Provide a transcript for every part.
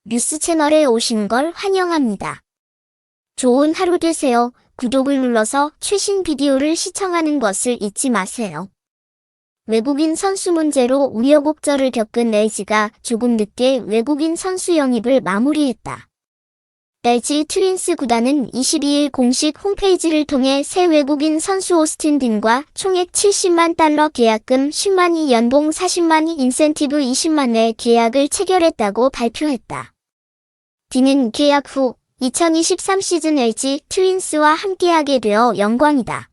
뉴스 채널에 오신 걸 환영합니다. 좋은 하루 되세요. 구독을 눌러서 최신 비디오를 시청하는 것을 잊지 마세요. 외국인 선수 문제로 우여곡절을 겪은 LG가 조금 늦게 외국인 선수 영입을 마무리했다. LG 트윈스 구단은 22일 공식 홈페이지를 통해 새 외국인 선수 오스틴 딘과 총액 $70만 계약금 10만이 연봉 40만이 인센티브 20만의 계약을 체결했다고 발표했다. 딘은 계약 후 2023 시즌 LG 트윈스와 함께하게 되어 영광이다.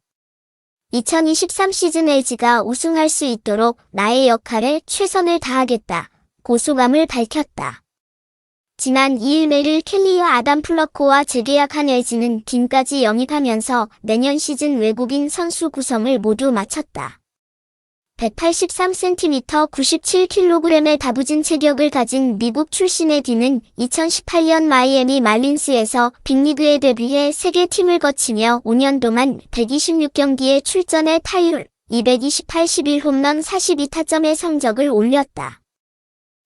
2023 시즌 LG가 우승할 수 있도록 나의 역할에 최선을 다하겠다. 고소감을 밝혔다. 지난 2일 메릴 켈리와 아담 플러코와 재계약한 LG는 딘까지 영입하면서 내년 시즌 외국인 선수 구성을 모두 마쳤다. 183cm 97kg의 다부진 체격을 가진 미국 출신의 딘은 2018년 마이애미 말린스에서 빅리그에 데뷔해 세계 팀을 거치며 5년 동안 126경기에 출전해 타율 228, 11홈런 42타점의 성적을 올렸다.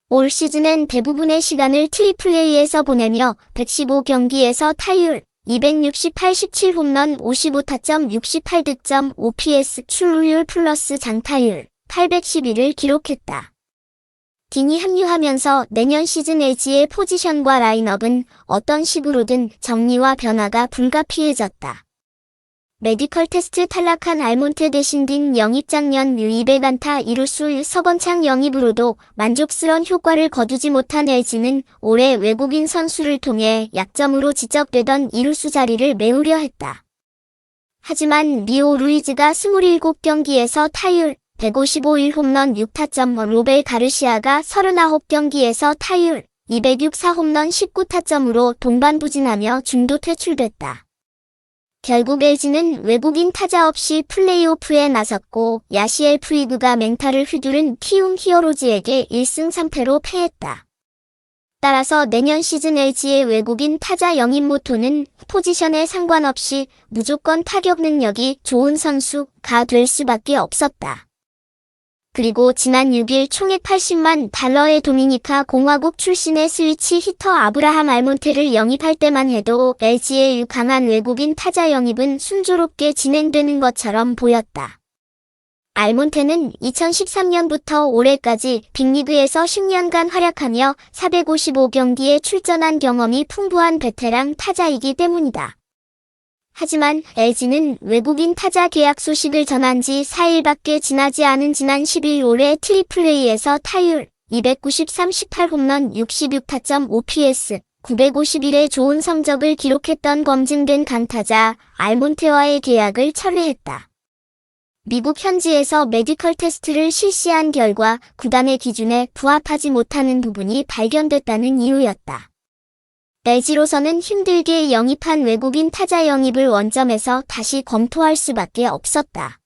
올 시즌엔 대부분의 시간을 트리플레이에서 보내며 115경기에서 타율 268, 17홈런 55타점 68득점 OPS 출루율 플러스 장타율 811을 기록했다. 딘이 합류하면서 내년 시즌 LG의 포지션과 라인업은 어떤 식으로든 정리와 변화가 불가피해졌다. 메디컬 테스트 탈락한 알몬테 대신 딘 영입 작년 200안타 이루수 서건창 영입으로도 만족스러운 효과를 거두지 못한 LG는 올해 외국인 선수를 통해 약점으로 지적되던 이루수 자리를 메우려 했다. 하지만 리오 루이즈가 27경기에서 타율 155, 1홈런 6타점, 로벨 가르시아가 39경기에서 타율 206, 4홈런 19타점으로 동반부진하며 중도 퇴출됐다. 결국 LG는 외국인 타자 없이 플레이오프에 나섰고 야시엘 프리그가 맹타를 휘두른 키움 히어로즈에게 1승 3패로 패했다. 따라서 내년 시즌 LG의 외국인 타자 영입 모토는 포지션에 상관없이 무조건 타격 능력이 좋은 선수가 될 수밖에 없었다. 그리고 지난 6일 총액 $80만 도미니카 공화국 출신의 스위치 히터 아브라함 알몬테를 영입할 때만 해도 LG의 강한 외국인 타자 영입은 순조롭게 진행되는 것처럼 보였다. 알몬테는 2013년부터 올해까지 빅리그에서 10년간 활약하며 455경기에 출전한 경험이 풍부한 베테랑 타자이기 때문이다. 하지만 LG는 외국인 타자 계약 소식을 전한 지 4일밖에 지나지 않은 지난 10일 올해 트리플레이에서 타율 293, 18홈런 66타점 OPS 951의 좋은 성적을 기록했던 검증된 강타자 알몬테와의 계약을 철회했다. 미국 현지에서 메디컬 테스트를 실시한 결과 구단의 기준에 부합하지 못하는 부분이 발견됐다는 이유였다. LG로서는 힘들게 영입한 외국인 타자 영입을 원점에서 다시 검토할 수밖에 없었다.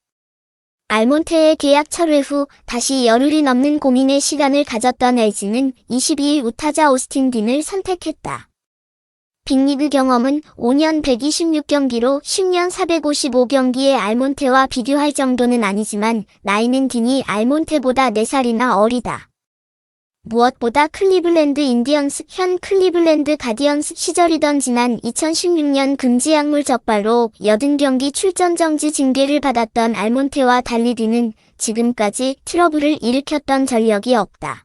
알몬테의 계약 철회 후 다시 열흘이 넘는 고민의 시간을 가졌던 LG는 22일 우타자 오스틴 딘을 선택했다. 빅리그 경험은 5년 126경기로 10년 455경기의 알몬테와 비교할 정도는 아니지만 나이는 딘이 알몬테보다 4살이나 어리다. 무엇보다 클리블랜드 인디언스 현 클리블랜드 가디언스 시절이던 지난 2016년 금지 약물 적발로 80경기 출전 정지 징계를 받았던 알몬테와 달리 딘은 지금까지 트러블을 일으켰던 전력이 없다.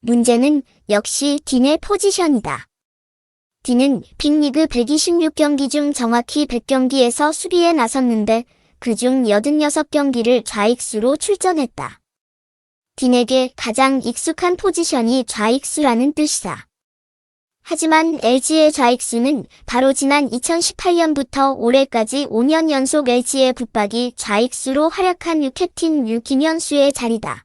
문제는 역시 딘의 포지션이다. 딘은 빅리그 126경기 중 정확히 100경기에서 수비에 나섰는데 그중 86경기를 좌익수로 출전했다. 딘에게 가장 익숙한 포지션이 좌익수라는 뜻이다. 하지만 LG의 좌익수는 바로 지난 2018년부터 올해까지 5년 연속 LG의 붙박이 좌익수로 활약한 유캡틴 김현수의 자리다.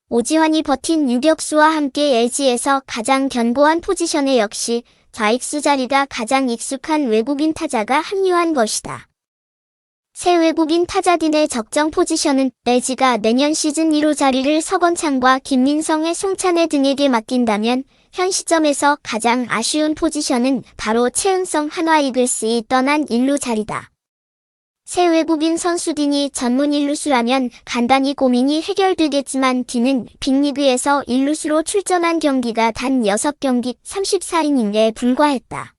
오지환이 버틴 유격수와 함께 LG에서 가장 견고한 포지션에 역시 좌익수 자리가 가장 익숙한 외국인 타자가 합류한 것이다. 새 외국인 타자 딘의 적정 포지션은 LG가 내년 시즌 1루 자리를 서건창과 김민성의 송찬혜 등에게 맡긴다면 현 시점에서 가장 아쉬운 포지션은 바로 최은성 한화 이글스이 떠난 1루 자리다. 새 외국인 선수 딘이 전문 일루수라면 간단히 고민이 해결되겠지만 딘은 빅리그에서 일루수로 출전한 경기가 단 6경기 34이닝에 불과했다.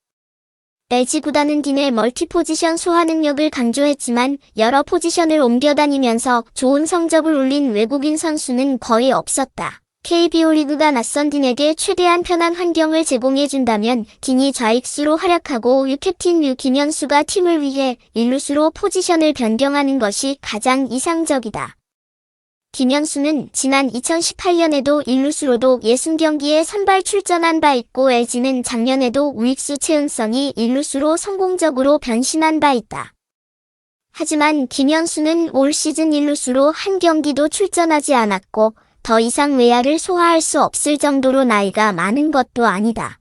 LG 구단은 딘의 멀티포지션 소화 능력을 강조했지만 여러 포지션을 옮겨다니면서 좋은 성적을 올린 외국인 선수는 거의 없었다. KBO 리그가 낯선 딘에게 최대한 편한 환경을 제공해준다면 딘이 좌익수로 활약하고 유캡틴 김현수가 팀을 위해 일루수로 포지션을 변경하는 것이 가장 이상적이다. 김현수는 지난 2018년에도 일루수로도 60경기에 선발 출전한 바 있고 LG는 작년에도 우익수 최은성이 일루수로 성공적으로 변신한 바 있다. 하지만 김현수는 올 시즌 일루수로 한 경기도 출전하지 않았고 더 이상 외야를 소화할 수 없을 정도로 나이가 많은 것도 아니다.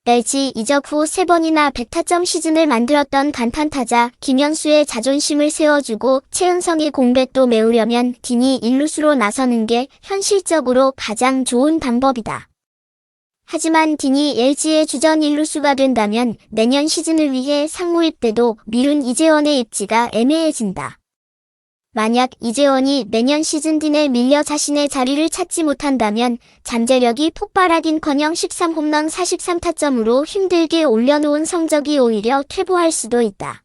LG 이적 후 3번이나 100타점 시즌을 만들었던 간판타자 김현수의 자존심을 세워주고 최은성의 공백도 메우려면 딘이 일루수로 나서는 게 현실적으로 가장 좋은 방법이다. 하지만 딘이 LG의 주전 일루수가 된다면 내년 시즌을 위해 상무입 때도 미룬 이재원의 입지가 애매해진다. 만약 이재원이 내년 시즌 딘에 밀려 자신의 자리를 찾지 못한다면 잠재력이 폭발하긴커녕 13홈런 43타점으로 힘들게 올려놓은 성적이 오히려 퇴보할 수도 있다.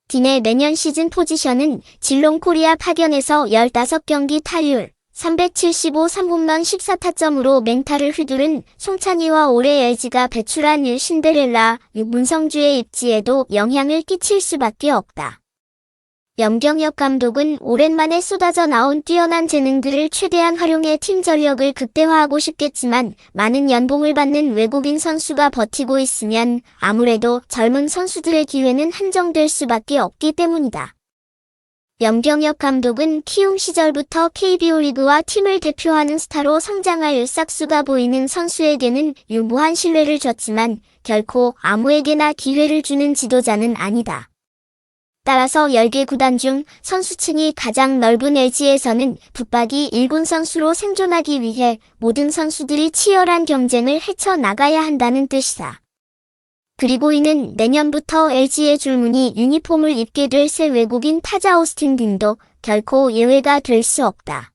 딘의 내년 시즌 포지션은 질롱코리아 파견에서 15경기 타율 375 3홈런 14타점으로 맹타를 휘두른 송찬희와 올해 LG가 배출한 신데렐라 문성주의 입지에도 영향을 끼칠 수밖에 없다. 염경엽 감독은 오랜만에 쏟아져 나온 뛰어난 재능들을 최대한 활용해 팀 전력을 극대화하고 싶겠지만 많은 연봉을 받는 외국인 선수가 버티고 있으면 아무래도 젊은 선수들의 기회는 한정될 수밖에 없기 때문이다. 염경엽 감독은 키움 시절부터 KBO 리그와 팀을 대표하는 스타로 성장할 싹수가 보이는 선수에게는 유무한 신뢰를 줬지만 결코 아무에게나 기회를 주는 지도자는 아니다. 따라서 10개 구단 중 선수층이 가장 넓은 LG에서는 붙박이 1군 선수로 생존하기 위해 모든 선수들이 치열한 경쟁을 헤쳐나가야 한다는 뜻이다. 그리고 이는 내년부터 LG의 줄무늬 유니폼을 입게 될 새 외국인 타자 오스틴 딘도 결코 예외가 될 수 없다.